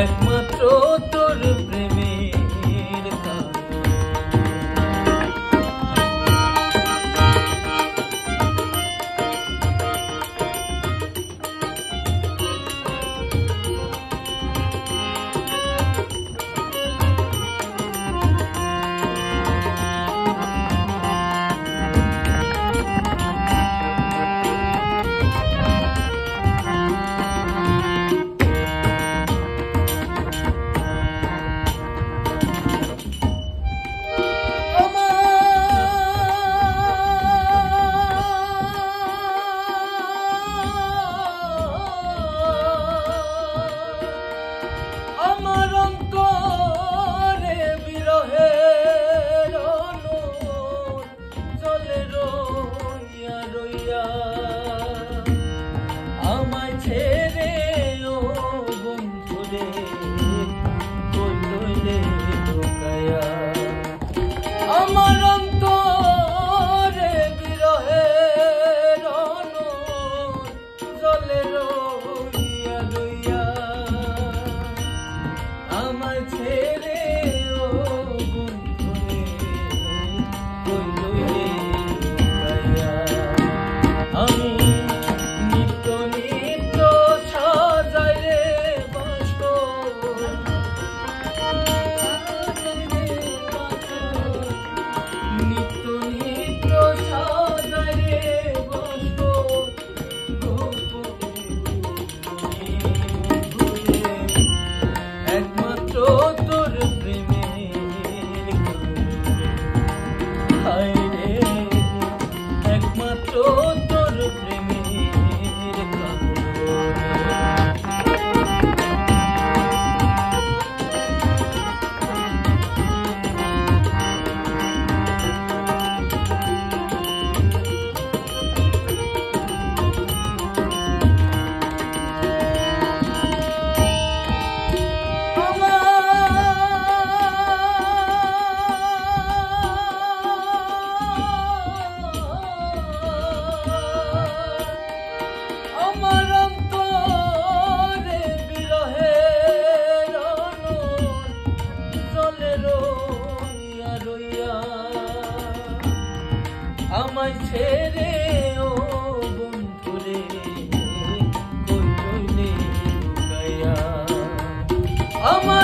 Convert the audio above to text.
একমাত্র তোর প্রেমের কারণে। আমার অন্তরে বিরহের আগুন জ্বলে রইয়া রইয়া, আমায় ছেড়ে ও বন্ধুরে কই রইলে লুকায়া। আমার অন্তরে বিরহের আগুন জ্বলে রইয়া রইয়া, আমায় ছেড়ে ও বন্ধুরে কই রইলে লুকায়া। আমি নিত্য নিত্য সাজাই রে বাসর, নিত্য নিত্য সাজাই রে বাসর, একমাত্র তোর প্রেমের কারণে। হায় রে একমাত্র তোর প্রেমের কারণে। আমার অন্তরে বিরহের আগুন জ্বলে রইয়া রইয়া, আমায় ছেড়ে ও বন্ধুরে কই রইলে লুকায়া। আমার